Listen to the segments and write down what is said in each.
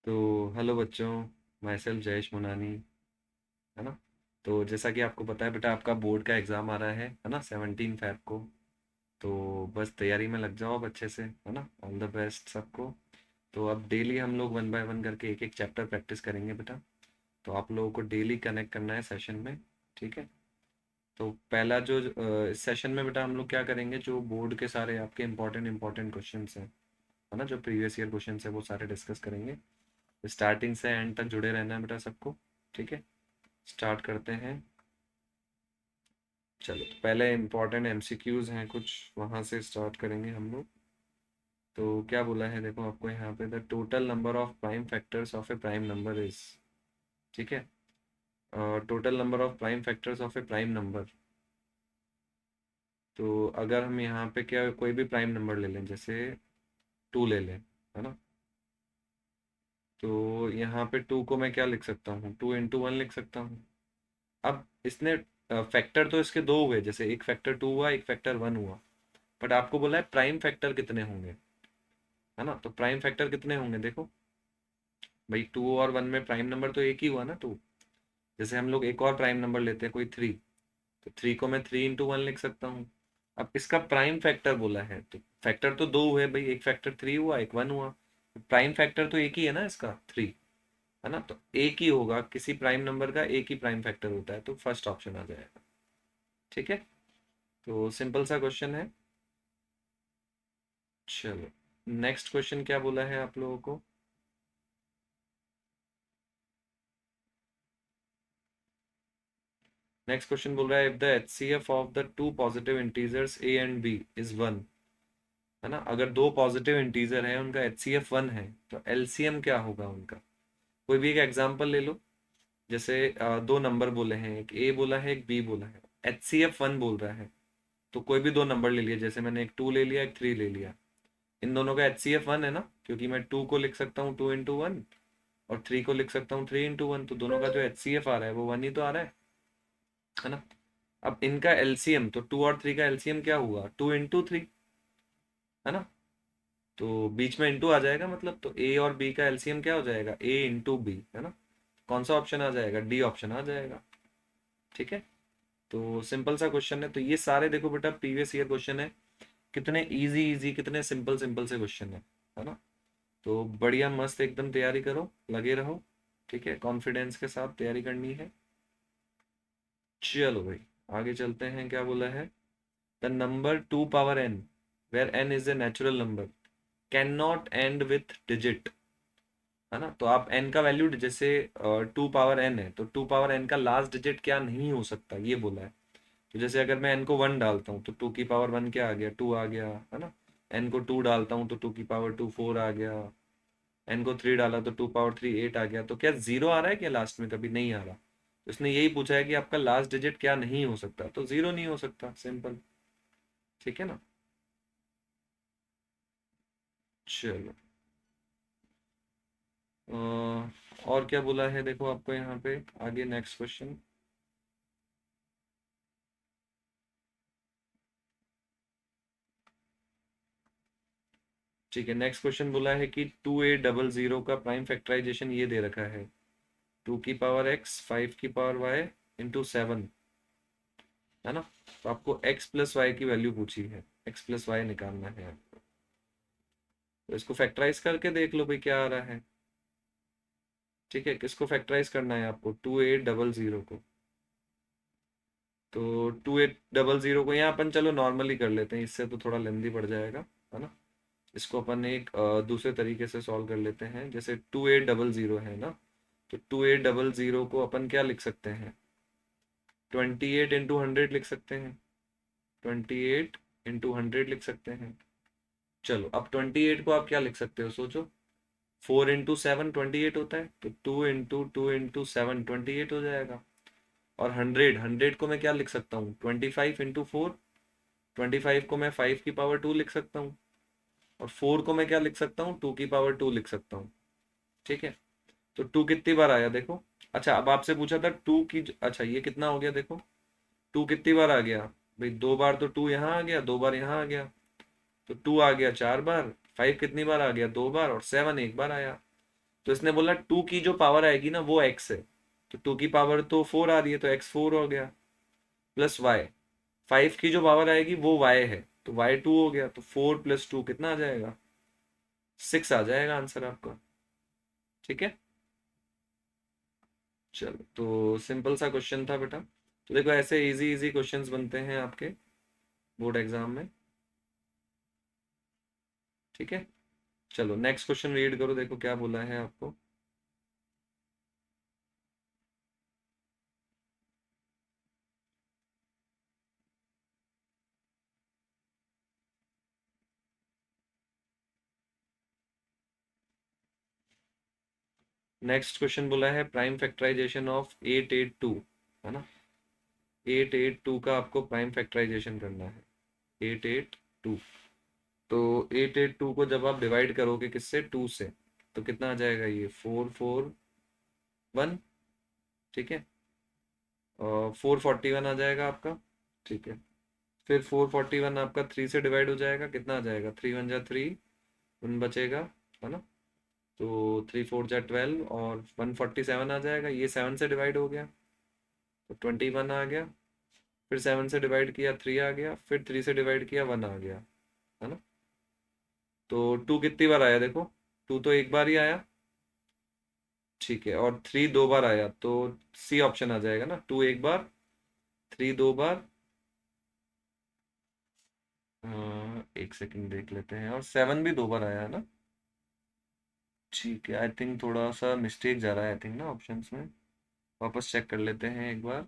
तो हेलो बच्चों, my self Jayesh Munani. है ना। तो जैसा कि आपको पता है बेटा, आपका बोर्ड का एग्ज़ाम आ रहा है ना, 17 फ़ेब को। तो बस तैयारी में लग जाओ अब अच्छे से, है ना। ऑल द बेस्ट सबको। तो अब डेली हम लोग वन बाय वन करके एक एक चैप्टर प्रैक्टिस करेंगे बेटा। तो आप लोगों को डेली कनेक्ट करना है सेशन में। ठीक है। तो पहला जो इस सेशन में बेटा हम लोग क्या करेंगे, जो बोर्ड के सारे आपके इंपॉर्टेंट इंपॉर्टेंट क्वेश्चन हैं, है ना, जो प्रीवियस ईयर क्वेश्चन है वो सारे डिस्कस करेंगे। स्टार्टिंग से एंड तक जुड़े रहना है बेटा सबको। ठीक है। स्टार्ट करते हैं। चलो, तो पहले इंपॉर्टेंट एमसीक्यूज हैं कुछ, वहां से स्टार्ट करेंगे हम लोग। तो क्या बोला है देखो आपको यहाँ पे, the total number of prime factors of A prime number is. ठीक है। Total number of prime factors of A prime number. तो अगर हम यहाँ पे क्या कोई भी प्राइम नंबर ले लें, जैसे 2 ले लें, है ना। तो यहाँ पे 2 को मैं क्या लिख सकता हूँ, 2 × 1 लिख सकता हूँ। अब इसने फैक्टर तो इसके दो हुए, जैसे एक फैक्टर 2 हुआ, एक फैक्टर 1 हुआ। बट आपको बोला है प्राइम फैक्टर कितने होंगे, है ना। तो प्राइम फैक्टर कितने होंगे देखो भाई, 2 और 1 में प्राइम नंबर तो एक ही हुआ ना, 2। जैसे हम लोग एक और प्राइम नंबर लेते हैं कोई 3, तो 3 को मैं 3 × 1 लिख सकता हूँ। अब इसका प्राइम फैक्टर बोला है, तो फैक्टर तो दो हुए भाई, एक फैक्टर 3 हुआ, एक 1 हुआ। प्राइम फैक्टर तो एक ही है ना इसका, 3। है ना। तो एक ही होगा, किसी प्राइम नंबर का एक ही प्राइम फैक्टर होता है, तो फर्स्ट ऑप्शन आ जाएगा। ठीक है। तो सिंपल सा क्वेश्चन है। चलो, नेक्स्ट क्वेश्चन क्या बोला है आप लोगों को। नेक्स्ट क्वेश्चन बोल रहा है, if the HCF of the two positive integers a and b is 1। है ना। अगर दो पॉजिटिव इंटीजर है, उनका एचसीएफ 1 है, तो एलसीएम क्या होगा उनका। कोई भी एक एग्जांपल ले लो। जैसे दो नंबर बोले हैं, एक ए बोला है, एक बी बोला है। एचसीएफ 1 बोल रहा है। तो कोई भी दो नंबर ले लिया, जैसे मैंने एक 2 ले लिया, एक 3 ले लिया। इन दोनों का एचसीएफ 1 है ना, क्योंकि मैं 2 को लिख सकता हूँ 2 × 1, और 3 को लिख सकता हूँ 3 × 1। तो दोनों का जो एचसीएफ आ रहा है वो 1 ही तो आ रहा है ना। अब इनका एलसीएम, तो 2 और 3 का एलसीएम क्या हुआ, 2 × 3। है ना। तो बीच में इंटू आ जाएगा, मतलब तो ए और बी का एलसीएम क्या हो जाएगा, A × B। है ना। कौन सा ऑप्शन आ जाएगा, डी ऑप्शन आ जाएगा। ठीक है। तो सिंपल सा क्वेश्चन है। तो ये सारे देखो बेटा प्रीवियस ईयर क्वेश्चन है। कितने इजी इजी, कितने सिंपल सिंपल से क्वेश्चन है ना। तो बढ़िया मस्त एकदम तैयारी करो, लगे रहो। ठीक है, कॉन्फिडेंस के साथ तैयारी करनी है। चलो भाई, आगे चलते हैं। क्या बोला है, the number 2 ∗ n, where n is a natural number, can not end with digit. है ना। तो आप n का वैल्यू, जैसे 2 ∗ n है, तो 2 ∗ n का लास्ट डिजिट क्या नहीं हो सकता, ये बोला है। तो जैसे अगर मैं n को 1 डालता हूँ, तो 2 की पावर 1 क्या आ गया, 2 आ गया। है ना। n को 2 डालता हूँ, तो 2 की पावर 2 4 आ गया। n को 3 डाला तो 2 ∗ 3 8 आ गया। तो क्या जीरो आ रहा है क्या लास्ट में, कभी नहीं आ रहा। तो इसने यही पूछा है कि आपका लास्ट डिजिट क्या नहीं हो सकता, तो जीरो नहीं हो सकता, सिंपल। ठीक है ना। चलो, और क्या बोला है देखो आपको यहाँ पे, आगे नेक्स्ट क्वेश्चन। ठीक है, नेक्स्ट क्वेश्चन बोला है कि 2 8 0 0 का प्राइम फैक्टराइजेशन ये दे रखा है, 2 की पावर x 5 की पावर y × 7। है ना। तो आपको x + y की वैल्यू पूछी है, x + y निकालना है आपको। तो इसको फैक्टराइज करके देख लो भाई क्या आ रहा है। ठीक है, किसको फैक्टराइज करना है आपको, 2 8 0 0 को। तो 2 8 0 0 को यहाँ अपन चलो नॉर्मली कर लेते हैं, इससे तो थोड़ा लेंदी पड़ जाएगा। है ना। इसको अपन एक दूसरे तरीके से सॉल्व कर लेते हैं। जैसे 2 8 0 0 है ना, तो 2 8 0 0 को अपन क्या लिख सकते हैं, 28 × 100 लिख सकते हैं। 28 × 100 लिख सकते हैं। चलो, अब 28 को आप क्या लिख सकते हो सोचो, 4 × 7 28 होता है, तो 2 × 2 × 7 28 हो जाएगा। और 100 को मैं क्या लिख सकता हूँ, 25 × 4। 25 को मैं 5 की पावर 2 लिख सकता हूँ। और 4 को मैं क्या लिख सकता हूँ, 2 की पावर 2 लिख सकता हूँ। ठीक है। तो 2 कितनी बार आया देखो। अच्छा, अब आपसे पूछा था 2 की, अच्छा ये कितना हो गया देखो, 2 कितनी बार आ गया भाई, 2 बार तो 2 यहाँ आ गया, 2 बार यहाँ आ गया। तो 2 आ गया 4 बार, 5 कितनी बार आ गया, 2 बार, और 7 एक बार आया। तो इसने बोला 2 की जो पावर आएगी ना वो x है, तो 2 की पावर तो 4 आ रही है, तो x4 हो गया, प्लस y। 5 की जो पावर आएगी वो y है, तो y2 हो गया, तो 4 प्लस 2 कितना आ जाएगा, 6 आ जाएगा आंसर आपका। ठीक है, चलो तो सिंपल सा क्वेश्चन था बेटा। तो देखो ऐसे इजी इजी क्वेश्चंस बनते हैं आपके बोर्ड एग्जाम में। ठीक है, चलो नेक्स्ट क्वेश्चन रीड करो, देखो क्या बोला है आपको। नेक्स्ट क्वेश्चन बोला है प्राइम फैक्टराइजेशन ऑफ 882, है ना। 882 का आपको प्राइम फैक्टराइजेशन करना है, 882। तो 882 को जब आप डिवाइड करोगे किससे, 2 से, तो कितना आ जाएगा ये, 441। ठीक है, और 441 आ जाएगा आपका। ठीक है, फिर 441 आपका 3 से डिवाइड हो जाएगा, कितना आ जाएगा, 3 1 जा 3, 1 बचेगा, है ना। तो 3 4 जा 12 और 147 आ जाएगा, ये 7 से डिवाइड हो गया, तो 21 आ गया। फिर 7 से डिवाइड किया 3 आ गया, फिर 3 से डिवाइड किया 1 आ गया, है ना। तो 2 कितनी बार आया देखो, 2 तो एक बार ही आया। ठीक है, और 3 दो बार आया, तो सी ऑप्शन आ जाएगा ना, 2 एक बार, 3 दो बार। एक सेकंड देख लेते हैं, और 7 भी दो बार आया है ना। ठीक है, आई थिंक थोड़ा सा मिस्टेक जा रहा है आई थिंक ना ऑप्शंस में, वापस चेक कर लेते हैं एक बार।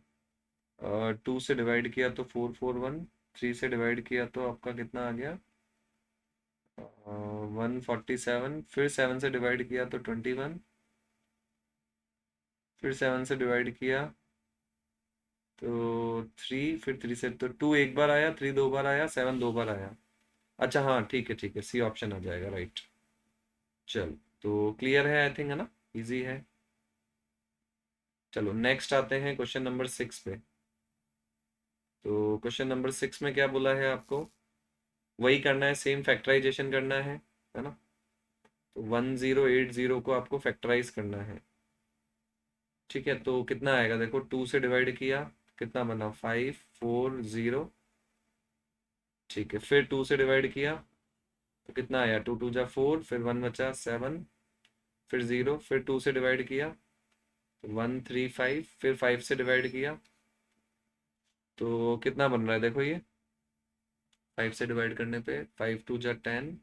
2 से डिवाइड किया तो 441, 3 से डिवाइड किया तो आपका कितना आ गया, 147, फिर 7 से डिवाइड किया तो 21, फिर 7 से डिवाइड किया तो 3, फिर 3 से, तो 2 एक बार आया, 3 दो बार आया, 7 दो बार आया। अच्छा हाँ ठीक है ठीक है, सी ऑप्शन आ जाएगा, राइट। चल, तो क्लियर है आई थिंक, है ना, इजी है। चलो नेक्स्ट आते हैं क्वेश्चन नंबर 6 पे। तो क्वेश्चन नंबर 6 में क्या बोला है आपको, वही करना है, सेम फैक्टराइजेशन करना है ना। तो 1080 को आपको फैक्टराइज करना है। ठीक है, तो कितना आएगा देखो, 2 से डिवाइड किया, कितना बना, 540। ठीक है, फिर 2 से डिवाइड किया तो कितना आया, 2 2 जा 4, फिर 1 बचा 7, फिर 0, फिर 2 से डिवाइड किया तो 135, फिर 5 से डिवाइड किया तो कितना बन रहा है देखो ये, 5 से डिवाइड करने पे 5 2 जा 10,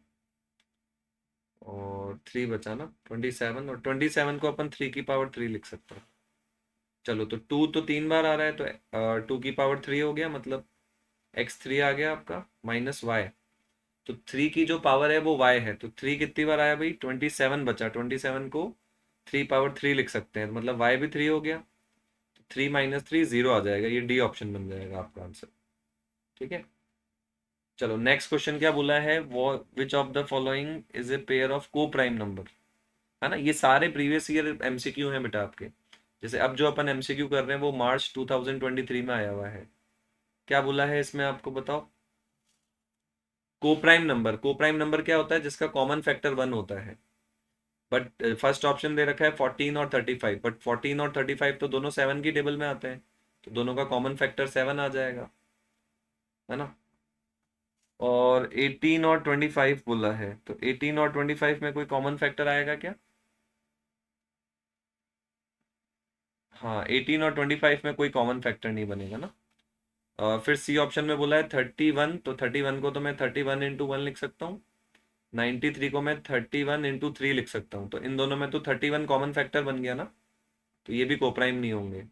और 3 बचा ना 27, और 27 को अपन 3 की पावर 3 लिख सकते हैं। चलो, तो 2 तो 3 बार आ रहा है, तो 2 की पावर 3 हो गया, मतलब x3 आ गया आपका, माइनस वाई। तो 3 की जो पावर है वो y है, तो 3 कितनी बार आया भाई, 27 बचा, 27 को 3 पावर 3 लिख सकते हैं, मतलब y भी 3 हो गया, तो 3 - 3 0 आ जाएगा, ये डी ऑप्शन बन जाएगा आपका आंसर। ठीक है, चलो नेक्स्ट क्वेश्चन क्या बोला है, वो which of the following is a pair of को प्राइम नंबर, है ना। ये सारे प्रीवियस ईयर एमसीक्यू हैं बेटा आपके। जैसे अब जो अपन एमसीक्यू कर रहे हैं वो मार्च 2023 में आया हुआ है। क्या बोला है इसमें आपको बताओ, को प्राइम नंबर क्या होता है, जिसका कॉमन फैक्टर 1 होता है। बट फर्स्ट ऑप्शन दे रखा है 14 और 35, बट 14 और 35 तो दोनों 7 की टेबल में आते हैं, तो दोनों का कॉमन फैक्टर 7 आ जाएगा, है ना। और 18 और 25 बोला है, तो 18 और 25 में कोई कॉमन फैक्टर आएगा क्या। हाँ, 18 और 25 में कोई कॉमन फैक्टर नहीं बनेगा ना। फिर सी ऑप्शन में बोला है 31, तो 31 को तो मैं 31 × 1 लिख सकता हूँ। 93 को मैं 31 × 3 लिख सकता हूँ, तो इन दोनों में तो 31 कॉमन फैक्टर बन गया ना, तो ये भी कोप्राइम नहीं होंगे।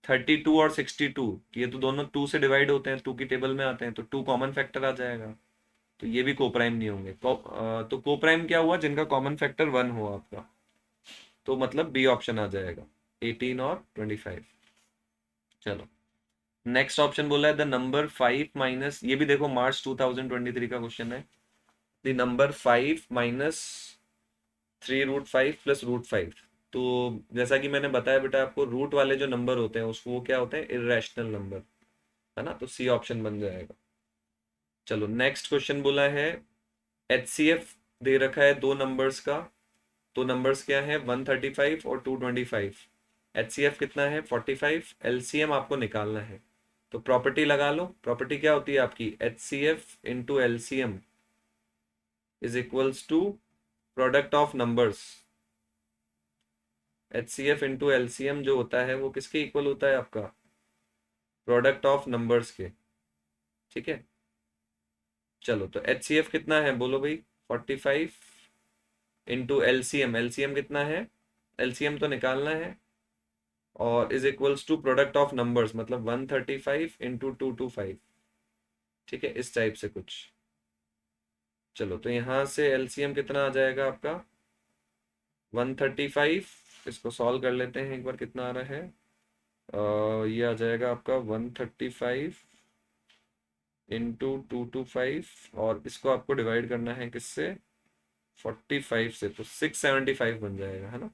32 और 62, ये तो दोनों 2 से डिवाइड होते हैं, 2 की टेबल में आते हैं, तो 2 कॉमन फैक्टर आ जाएगा, तो ये भी कोप्राइम नहीं होंगे। तो कोप्राइम क्या हुआ, जिनका कॉमन फैक्टर 1 हो आपका, तो मतलब बी ऑप्शन आ जाएगा, 18 और 25। चलो नेक्स्ट ऑप्शन बोला है द नंबर 5 माइनस, ये भी देखो मार्च 2023 का क्वेश्चन है। The number 5 - 3√5 + √5। तो जैसा कि मैंने बताया बेटा आपको, रूट वाले जो नंबर होते हैं उसको वो क्या होते हैं, इरेशनल नंबर, है ना, तो सी ऑप्शन बन जाएगा। चलो नेक्स्ट क्वेश्चन बोला है HCF दे रखा है दो नंबर्स का, तो नंबर्स क्या है, 135 और 225। एचसीएफ कितना है, 45। एलसीएम आपको निकालना है, तो प्रॉपर्टी लगा लो। प्रॉपर्टी क्या होती है आपकी, HCF into LCM is equals to product of numbers. HCF into LCM जो होता है वो किसके इक्वल होता है आपका, प्रोडक्ट ऑफ नंबर्स के। ठीक है, चलो तो एचसीएफ कितना है बोलो भाई, 45 इंटू एलसीएम, एलसीएम कितना है, एलसीएम तो निकालना है, और is equals to product of numbers, मतलब 135 इंटू 225। ठीक है, इस टाइप से कुछ। चलो तो यहाँ से एलसीएम कितना आ जाएगा आपका, 135। इसको सॉल्व कर लेते हैं एक बार, कितना आ रहा है। ये आ जाएगा आपका 135 इंटू 225, और इसको आपको डिवाइड करना है किससे, 45 से, तो 675 बन जाएगा, है ना।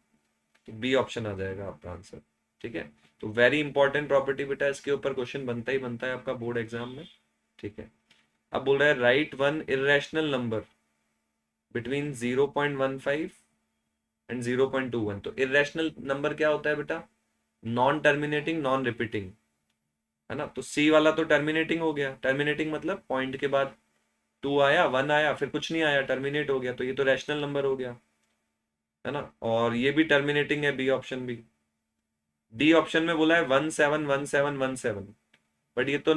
तो बी ऑप्शन आ जाएगा आपका आंसर। ठीक है, तो वेरी इंपॉर्टेंट प्रॉपर्टी बेटा, इसके ऊपर क्वेश्चन बनता ही बनता है आपका बोर्ड एग्जाम में। ठीक है, अब बोल रहा है right one irrational number between 0.15 and 0.21। तो इरेशनल नंबर क्या होता है बेटा, नॉन टर्मिनेटिंग नॉन रिपीटिंग, है ना। तो सी वाला तो टर्मिनेटिंग हो गया, टर्मिनेटिंग मतलब पॉइंट के बाद 2 आया, 1 आया, फिर कुछ नहीं आया, टर्मिनेट हो गया, तो ये तो रैशनल नंबर हो गया, है ना। और ये भी टर्मिनेटिंग है, बी ऑप्शन भी। डी ऑप्शन में बोला है 171717, बट ये तो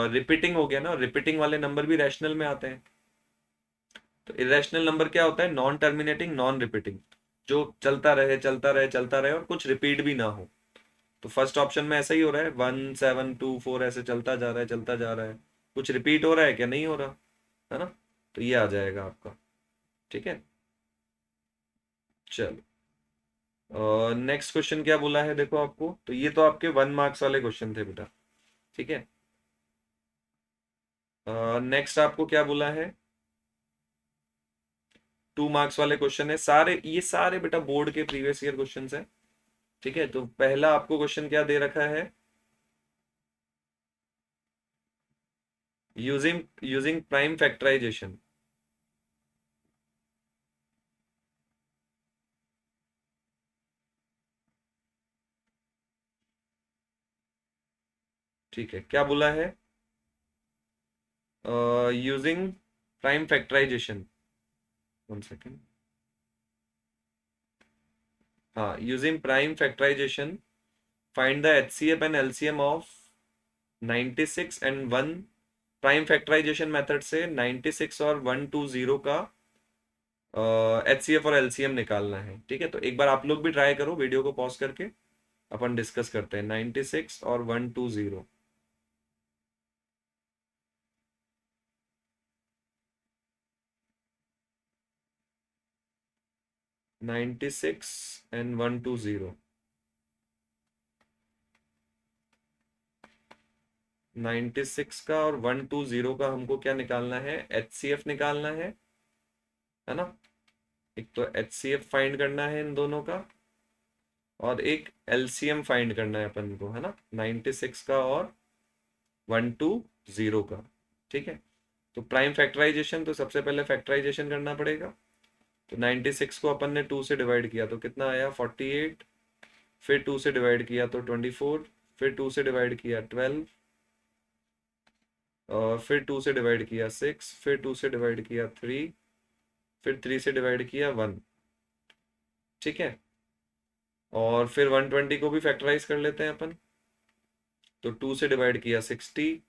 रिपीटिंग हो गया ना, रिपीटिंग वाले नंबर भी रैशनल में आते हैं। तो इरेशनल नंबर क्या होता है, नॉन टर्मिनेटिंग नॉन रिपीटिंग, जो चलता रहे चलता रहे चलता रहे और कुछ रिपीट भी ना हो। तो फर्स्ट ऑप्शन में ऐसा ही हो रहा है, 1724 ऐसे चलता जा रहा है चलता जा रहा है, कुछ रिपीट हो रहा है क्या, नहीं हो रहा, है ना। तो ये आ जाएगा आपका। ठीक है, चलो नेक्स्ट क्वेश्चन क्या बोला है देखो आपको, तो ये तो आपके 1 मार्क्स वाले क्वेश्चन थे बेटा। ठीक है, नेक्स्ट आपको क्या बोला है, 2 मार्क्स वाले क्वेश्चन है सारे, ये सारे बेटा बोर्ड के प्रीवियस ईयर क्वेश्चन है। ठीक है, तो पहला आपको क्वेश्चन क्या दे रखा है, यूजिंग यूजिंग प्राइम फैक्टराइजेशन। ठीक है, क्या बोला है, यूजिंग प्राइम फैक्टराइजेशन, 1 सेकेंड। हाँ, using prime factorization find the HCF and LCM of 96 and 1। Prime factorization method से 96 और 120 का एचसीएफ और एलसीएम निकालना है। ठीक है, तो एक बार आप लोग भी ट्राई करो, वीडियो को पॉज करके अपन डिस्कस करते हैं, 96 और 120। 96 एंड 120। 96 का और 120 का हमको क्या निकालना है, एचसीएफ निकालना है ना। एक तो एचसीएफ फाइंड करना है इन दोनों का, और एक एलसीएम फाइंड करना है अपन को, है ना, 96 का और 120 का। ठीक है, तो प्राइम फैक्टराइजेशन, तो सबसे पहले फैक्टराइजेशन करना पड़ेगा। तो 96 को अपन ने 2 से डिवाइड किया तो कितना आया, 48। फिर 2 से डिवाइड किया तो 24। फिर 2 से डिवाइड किया 12, और फिर 2 से डिवाइड किया 6। फिर 2 से डिवाइड किया 3। फिर 3 से डिवाइड किया 1। ठीक है, और फिर 120 को भी फैक्टराइज कर लेते हैं अपन। तो 2 से डिवाइड किया 60।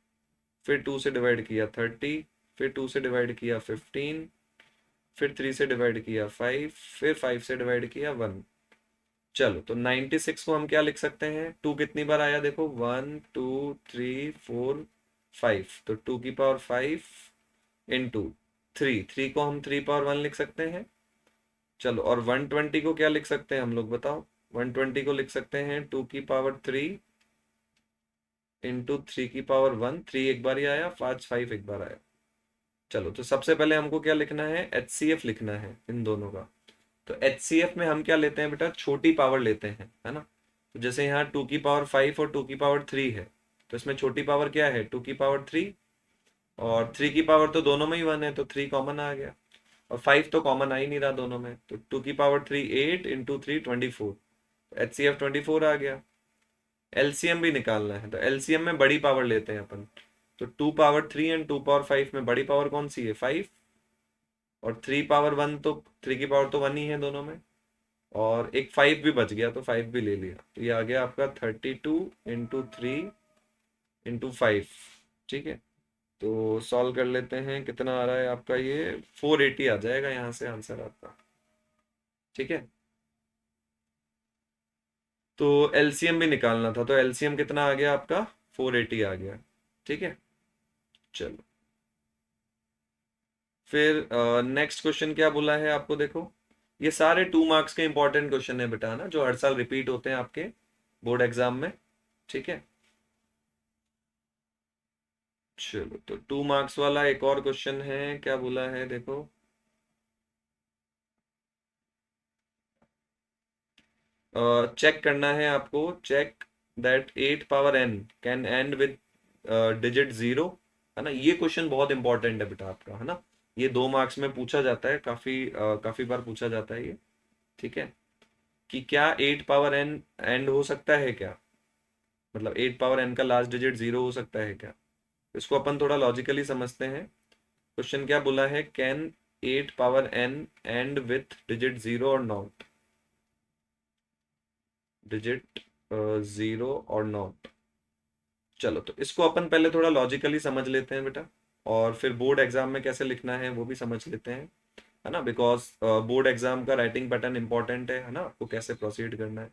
फिर 2 से डिवाइड किया 30। फिर 2 से डिवाइड किया 15। फिर 3 से डिवाइड किया 5। फिर 5 से डिवाइड किया 1। चलो तो 96 को हम क्या लिख सकते हैं, 2 कितनी बार आया देखो, 1 2 3 4 5, तो 2 की पावर 5 इंटू 3, 3 को हम 3 पावर 1 लिख सकते हैं। चलो, और 120 को क्या लिख सकते हैं हम लोग बताओ, 120 को लिख सकते हैं 2 की पावर 3 इंटू 3 की पावर 1। 3 एक बार ही आया, 5 एक बार आया। चलो, तो सबसे पहले हमको क्या लिखना है, एचसीएफ लिखना है इन दोनों का। तो एचसीएफ में हम क्या लेते हैं बेटा, छोटी पावर लेते हैं, है ना। तो जैसे यहाँ 2 की पावर 5 और 2 की पावर 3 है, तो इसमें छोटी पावर क्या है, 2 की पावर 3, और 3 की पावर तो दोनों में ही 1 है, तो 3 कॉमन आ गया। और 5 तो कॉमन आ ही नहीं रहा दोनों में, तो 2 की पावर 3 8 इंटू 3 24, HCF 24 आ गया। एलसीएम भी निकालना है, तो एलसीएम में बड़ी पावर लेते हैं अपन। तो 2 पावर 3 एंड 2 पावर 5 में बड़ी पावर कौन सी है? 5। और 3 पावर 1, तो 3 की पावर तो 1 ही है दोनों में, और एक 5 भी बच गया, तो 5 भी ले लिया, तो ये आ गया आपका 32 इंटू 3 इंटू 5। ठीक है, तो सॉल्व कर लेते हैं, कितना आ रहा है आपका ये 480 आ जाएगा यहाँ से आंसर आपका। ठीक है, तो एलसीएम भी निकालना था, तो एलसीएम कितना आ गया आपका? 480 आ गया। ठीक है, चलो फिर नेक्स्ट क्वेश्चन क्या बोला है आपको, देखो ये सारे 2 मार्क्स के इंपॉर्टेंट क्वेश्चन है बेटा ना, जो हर साल रिपीट होते हैं आपके बोर्ड एग्जाम में। ठीक है, चलो तो 2 मार्क्स वाला एक और क्वेश्चन है, क्या बोला है देखो। चेक करना है आपको, check that 8 power n can end with digit 0, है ना। ये क्वेश्चन बहुत इंपॉर्टेंट है बेटा आपका, है ना। ये 2 मार्क्स में पूछा जाता है, काफी बार पूछा जाता है ये। ठीक है, कि क्या 8 पावर n एंड हो सकता है क्या, मतलब 8 पावर n का लास्ट डिजिट 0 हो सकता है क्या। इसको अपन थोड़ा लॉजिकली समझते हैं। क्वेश्चन क्या बोला है, can 8 power n and with digit 0 और नॉट, डिजिट 0 और नॉट। चलो तो इसको अपन पहले थोड़ा लॉजिकली समझ लेते हैं बेटा, और फिर बोर्ड एग्जाम में कैसे लिखना है वो भी समझ लेते हैं, है ना। बिकॉज बोर्ड एग्जाम का राइटिंग पैटर्न इंपॉर्टेंट है ना, आपको कैसे प्रोसीड करना है।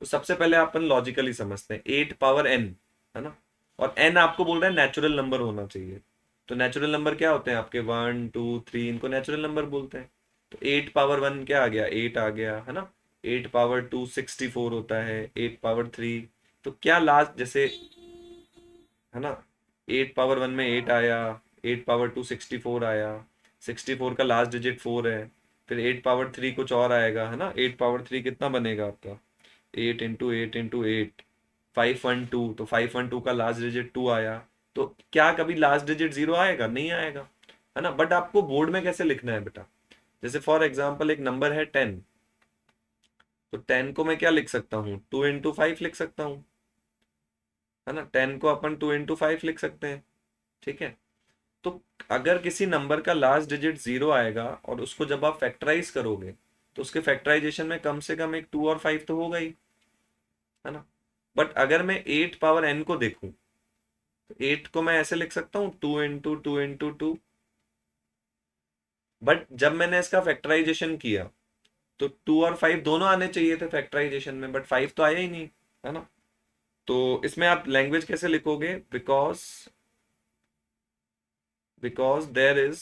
तो सबसे पहले अपन लॉजिकली समझते हैं, 8 पावर n, है ना। और n आपको बोल रहा है नेचुरल नंबर होना चाहिए। तो नेचुरल नंबर क्या होते हैं आपके? 1 2 3, इनको नेचुरल नंबर बोलते हैं। तो 8 पावर 1 क्या आ गया? 8 आ गया, है ना। 8 पावर 2 64 होता है, 8 पावर 3। तो क्या लास्ट जैसे, है ना, 8 पावर 1 में 8 आया, 8 पावर 2 64 आया, 64 का लास्ट डिजिट 4 है। फिर 8 पावर 3 कुछ और आएगा, है ना। 8 पावर 3 कितना बनेगा आपका? 8 इंटू 8 इंटू 8, 512, तो 512 का लास्ट डिजिट 2 आया। तो क्या कभी लास्ट डिजिट 0 आएगा? नहीं आएगा, है ना। बट आपको बोर्ड में कैसे लिखना है बेटा, जैसे फॉर एग्जाम्पल एक नंबर है 10, तो 10 को मैं क्या लिख सकता हूँ? 2 इंटू 5 लिख सकता हूँ, है ना। 10 को अपन 2 इंटू 5 लिख सकते हैं। ठीक है, तो अगर किसी नंबर का लास्ट डिजिट 0 आएगा और उसको जब आप फैक्टराइज करोगे, तो उसके फैक्टराइजेशन में कम से कम एक 2 और 5 तो होगा ही, है ना। बट अगर मैं 8 पावर n को देखूं, तो 8 को मैं ऐसे लिख सकता हूँ 2 इंटू 2 इंटू 2। बट जब मैंने इसका फैक्टराइजेशन किया, तो 2 और 5 दोनों आने चाहिए थे फैक्टराइजेशन में, बट 5 तो आया ही नहीं, है ना। तो इसमें आप लैंग्वेज कैसे लिखोगे? Because there is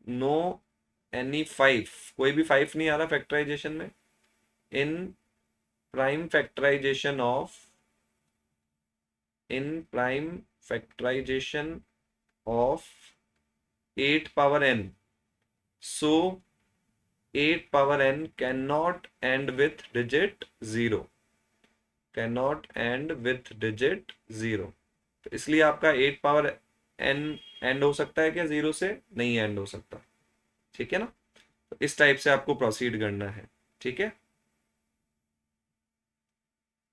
no any 5, कोई भी 5 नहीं आ रहा फैक्टराइजेशन में, in prime factorization of, in prime factorization of 8 power n, so 8 power n cannot end with digit 0, cannot end with digit 0। तो इसलिए आपका 8 पावर n एंड हो सकता है क्या 0 से? नहीं एंड हो सकता। ठीक है ना, तो इस टाइप से आपको प्रोसीड करना है। ठीक है,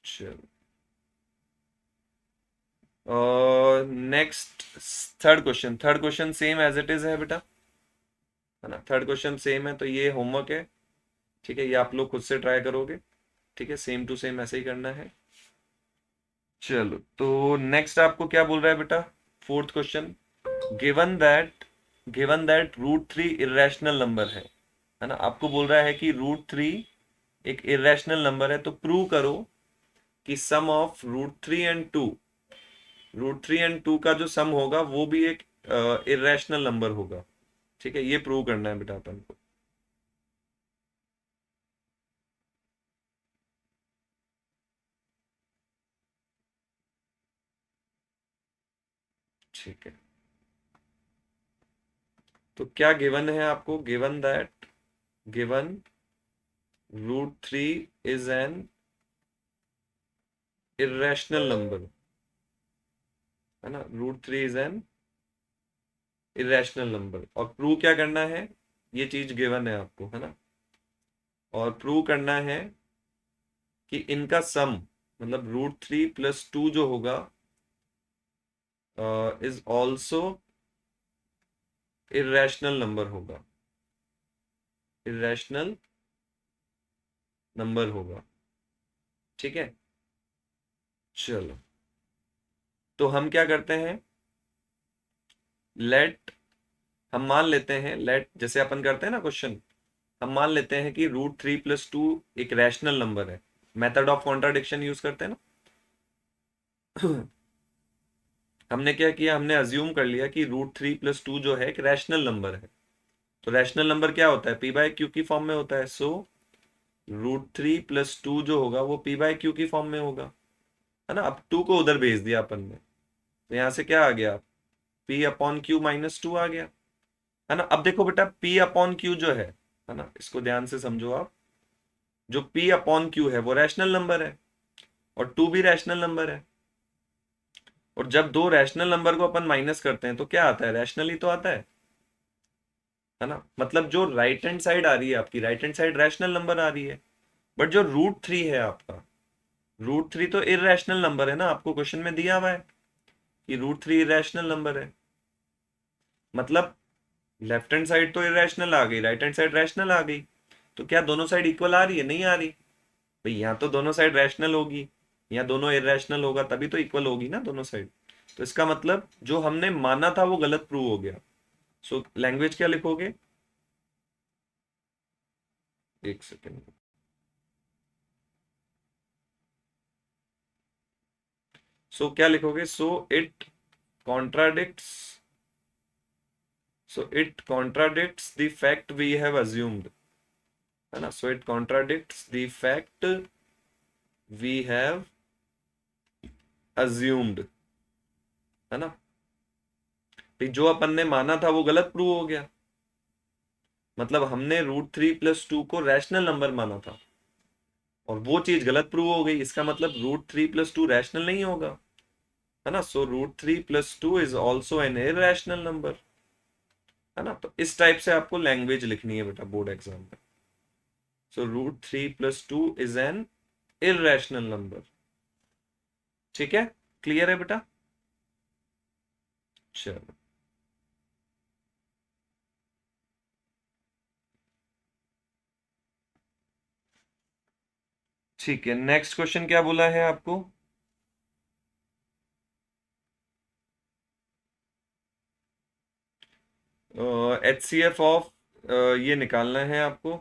चलो next, third question same as it is है बेटा, है ना। थर्ड क्वेश्चन सेम है, तो ये होमवर्क है। ठीक है, ये आप लोग खुद से ट्राई करोगे। ठीक है, सेम टू सेम ऐसे ही करना है। चलो तो नेक्स्ट आपको क्या बोल रहा है बेटा, fourth question, given that √3 irrational number है ना। आपको बोल रहा है कि √3 एक इरेशनल नंबर है, तो प्रूव करो कि सम ऑफ √3 एंड 2 का जो सम होगा वो भी एक इरेशनल नंबर होगा। ठीक है, ये प्रूव करना है बेटा अपन को। ठीक है, तो क्या गिवन है आपको? Given √3 is an irrational number, है ना। √3 इज एन इरेशनल नंबर। और प्रूव क्या करना है, ये चीज गिवन है आपको, है ना। और प्रूव करना है कि इनका सम, मतलब √3 + 2 जो होगा इज ऑल्सो इरेशनल नंबर होगा, इरेशनल नंबर होगा। ठीक है, चलो तो हम क्या करते हैं, लेट, हम मान लेते हैं, लेट जैसे अपन करते हैं ना क्वेश्चन, हम मान लेते हैं कि √3 + 2 एक रैशनल नंबर है। मेथड ऑफ कॉन्ट्राडिक्शन यूज करते हैं ना। हमने क्या किया, हमने अज्यूम कर लिया कि √3 + 2 जो है एक रैशनल नंबर है। तो रैशनल नंबर क्या होता है, p/q की फॉर्म में होता है। सो √3 + 2 जो होगा वो p/q की फॉर्म में होगा, है ना। अब 2 को उधर भेज दिया अपन ने, तो यहां से क्या आ गया, p/q - 2 आ गया, है ना। अब देखो बेटा, p/q जो है ना, इसको ध्यान से समझो आप। जो p/q है वो रैशनल नंबर है, और 2 भी रैशनल नंबर है। और जब दो रैशनल नंबर को अपन माइनस करते हैं तो क्या आता है, रैशनल ही तो आता है ना। मतलब जो राइट हैंड साइड आ रही है आपकी, right hand side rational number आ रही है। बट जो √3 है आपका, √3 तो इरेशनल नंबर है ना, आपको क्वेश्चन में दिया हुआ है कि √3 इरेशनल नंबर है। मतलब लेफ्ट हैंड साइड तो इरेशनल आ गई, राइट हैंड साइड रैशनल आ गई। तो क्या दोनों साइड इक्वल आ रही है, नहीं आ रही भाई। यहाँ तो दोनों साइड रैशनल होगी, यहाँ दोनों इरेशनल होगा, तभी तो इक्वल होगी ना दोनों साइड। तो इसका मतलब जो हमने माना था वो गलत प्रूव हो गया। सो लैंग्वेज क्या लिखोगे, एक सेकेंड। सो क्या लिखोगे, contradicts it contradicts the fact we have assumed, है ना। So it contradicts the fact we have assumed, है ना। भाई जो अपन ने माना था वो गलत प्रूव हो गया। मतलब हमने √3 + 2 को रैशनल नंबर माना था, और वो चीज गलत प्रूव हो गई। इसका मतलब √3 + 2 रैशनल नहीं होगा, है ना। सो √3 + 2 is also an irrational number, है ना। तो इस टाइप से आपको लैंग्वेज लिखनी है बेटा बोर्ड एग्जाम में। सो √3 + 2 इज एन इरेशनल नंबर। ठीक है, क्लियर है बेटा। चलो ठीक है, नेक्स्ट क्वेश्चन क्या बोला है आपको, HCF ऑफ, ये निकालना है आपको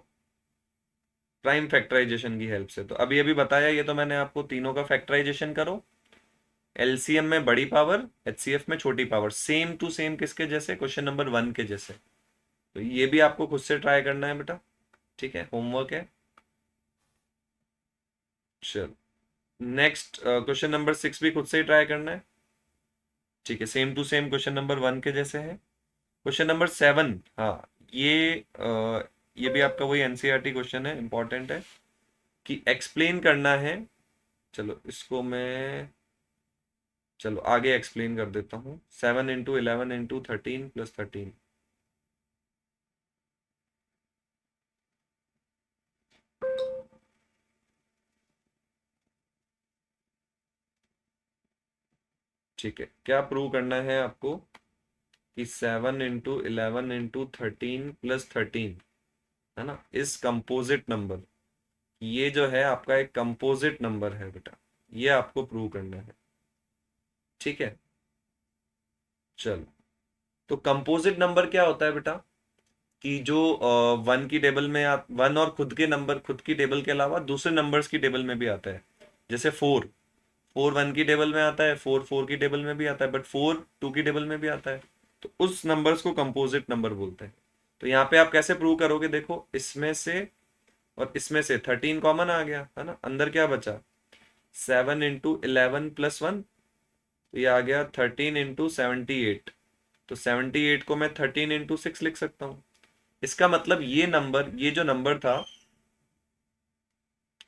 प्राइम फैक्टराइजेशन की हेल्प से। तो अभी अभी बताया ये तो मैंने आपको, तीनों का फैक्टराइजेशन करो। एलसीएम में बड़ी पावर, HCF में छोटी पावर, सेम टू सेम किसके जैसे, क्वेश्चन नंबर 1 के जैसे। तो ये भी आपको खुद से ट्राई करना है बेटा, ठीक है, होमवर्क है। चलो नेक्स्ट, क्वेश्चन नंबर 6 भी खुद से ही ट्राई करना है, ठीक है, same to same question number 1 के जैसे है। क्वेश्चन नंबर 7, हाँ, ये भी आपका वही एनसीईआरटी क्वेश्चन है, इंपॉर्टेंट है कि एक्सप्लेन करना है। चलो इसको मैं, चलो आगे एक्सप्लेन कर देता हूँ। 7 × 11 × 13 + 13, ठीक है। क्या प्रूव करना है आपको कि 7 × 11 × 13 + 13, है ना, इस कंपोजिट नंबर, ये जो है आपका एक कंपोजिट नंबर है बेटा, ये आपको प्रूव करना है। ठीक है, चलो तो कंपोजिट नंबर क्या होता है बेटा, कि जो 1 की टेबल में 1 और खुद के नंबर, खुद की टेबल के अलावा दूसरे नंबर्स की टेबल में भी आता है। जैसे 4 1 की टेबल में आता है, 4 4 की टेबल में भी आता है, बट 4 2 की टेबल में भी आता है। तो उस नंबर्स को कंपोजिट नंबर बोलते हैं। तो यहाँ पे आप कैसे प्रूव करोगे, देखो इसमें से और इसमें से 13 कॉमन आ गया, है ना। अंदर क्या बचा, 7 × 11 + 1, तो ये आ गया 13 × 78। तो 78 को मैं 13 × 6 लिख सकता हूँ। इसका मतलब ये नंबर, ये जो नंबर था,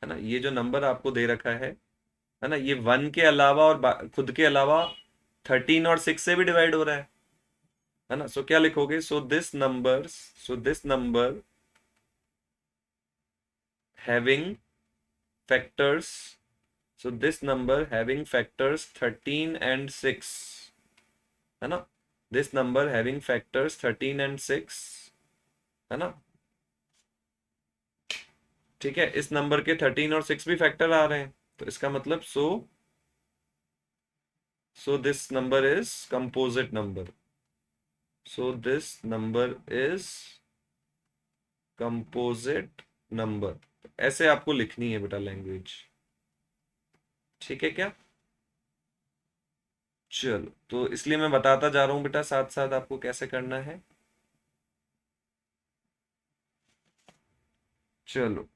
है ना, ये जो नंबर आपको दे रखा है ना, ये 1 के अलावा और खुद के अलावा 13 और 6 से भी डिवाइड हो रहा है। है ना। सो क्या लिखोगे, so this number having factors, so this number having factors 13 and 6, है ना। this number having factors 13 and 6, है ना। ठीक है, इस नंबर के 13 और 6 भी फैक्टर आ रहे हैं, तो इसका मतलब so this number is composite number, so this number is composite number. ऐसे आपको लिखनी है बेटा लैंग्वेज, ठीक है क्या। चलो, तो इसलिए मैं बताता जा रहा हूं बेटा साथ साथ आपको कैसे करना है। चलो,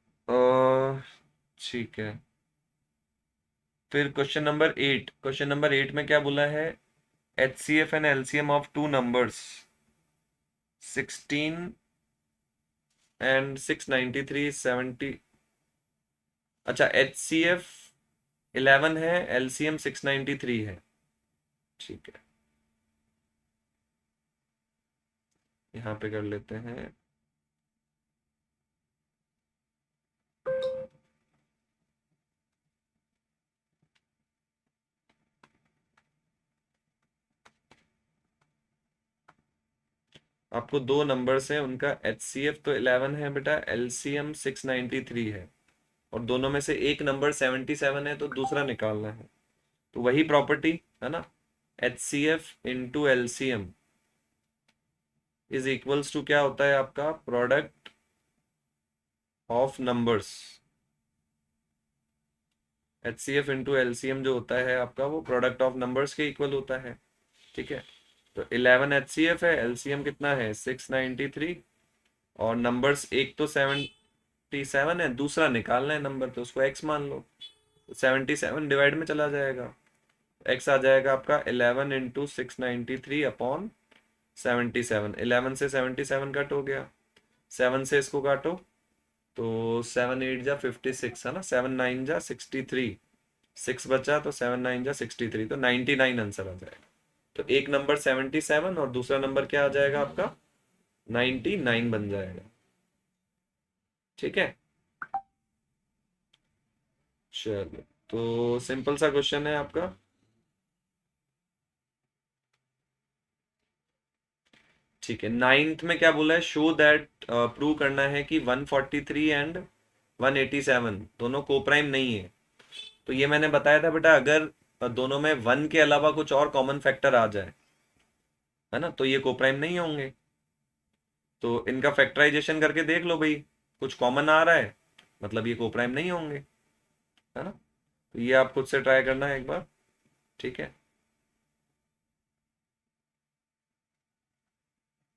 ठीक है। फिर क्वेश्चन नंबर 8 में क्या बोला है, H C F and LCM of two numbers 16 and 693 70। अच्छा, एच सी एफ 11 है, एलसीएम 693 है, ठीक है। यहाँ पे कर लेते हैं। आपको दो नंबर्स हैं, उनका एच सी एफ तो 11 है बेटा, एलसीएम 693 है, और दोनों में से एक नंबर 77 है, तो दूसरा निकालना है। तो वही प्रॉपर्टी है ना, H C F into LCM is equals to क्या होता है आपका, product of numbers. H C F into LCM जो होता है आपका, वो प्रोडक्ट ऑफ नंबर्स के इक्वल होता है, ठीक है। तो 11 एच सी एफ है, एलसीएम कितना है 693, और नंबर्स एक तो 77 है, दूसरा निकालना है नंबर, तो उसको एक्स मान लो, तो 77 डिवाइड में चला जाएगा, एक्स आ जाएगा आपका 11 इंटू 693 अपॉन 77। 11 से 77 कट हो गया, 7 से इसको काटो, तो 7 8 जा 56 है ना, 7 9 जा 63, 6 बचा, तो 7 9 जा 63, तो 99 आंसर आ जाएगा। तो एक नंबर 77 और दूसरा नंबर क्या आ जाएगा आपका 99 बन जाएगा, ठीक है। चलो, तो सिंपल सा क्वेश्चन है आपका। ठीक है, नाइन्थ में क्या बोला है, शो दैट, प्रूव करना है कि 143 एंड 187 दोनों कोप्राइम नहीं है। तो ये मैंने बताया था बेटा, अगर दोनों में 1 के अलावा कुछ और कॉमन फैक्टर आ जाए, है ना, तो ये कोप्राइम नहीं होंगे। तो इनका फैक्टराइजेशन करके देख लो भाई, कुछ कॉमन आ रहा है, मतलब ये कोप्राइम नहीं होंगे, है ना। तो ये आप खुद से ट्राई करना है एक बार, ठीक है।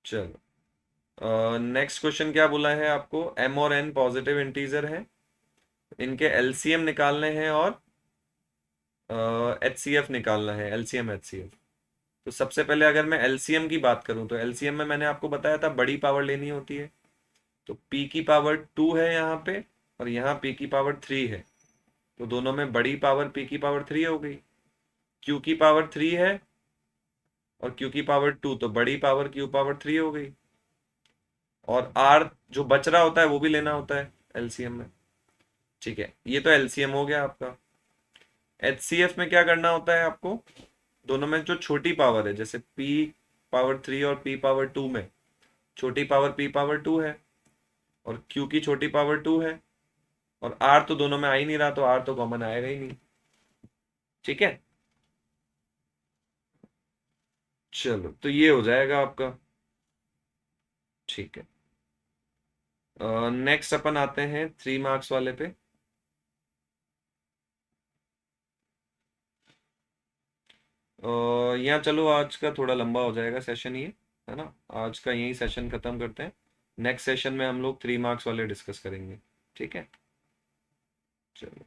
चलो, नेक्स्ट क्वेश्चन क्या बोला है आपको, एम और एन पॉजिटिव इंटीजर है, इनके एलसीएम निकालने हैं, और एच सी एफ निकालना है, एलसीएम एच सी एफ। तो सबसे पहले अगर मैं एलसीएम की बात करूं, तो एलसीएम में मैंने आपको बताया था बड़ी पावर लेनी होती है, तो p की पावर 2 है यहाँ पे, और यहाँ p की पावर 3 है, तो दोनों में बड़ी पावर p की पावर 3 हो गई, q की पावर 3 है और q की पावर 2, तो बड़ी पावर q पावर 3 हो गई, और r जो बच रहा होता है वो भी लेना होता है एलसीएम में, ठीक है। ये तो एलसीएम हो गया आपका। एचसीएफ में क्या करना होता है आपको, दोनों में जो छोटी पावर है, जैसे p पावर 3 और p पावर 2 में छोटी पावर p पावर 2 है, और q की छोटी पावर 2 है, और r तो दोनों में आ ही नहीं रहा, तो r तो कॉमन आएगा ही नहीं, ठीक है। चलो, तो ये हो जाएगा आपका, ठीक है। नेक्स्ट अपन आते हैं 3 मार्क्स वाले पे। यहाँ चलो, आज का थोड़ा लंबा हो जाएगा सेशन ये, है ना। आज का यही सेशन खत्म करते हैं, नेक्स्ट सेशन में हम लोग 3 मार्क्स वाले डिस्कस करेंगे, ठीक है। चलो।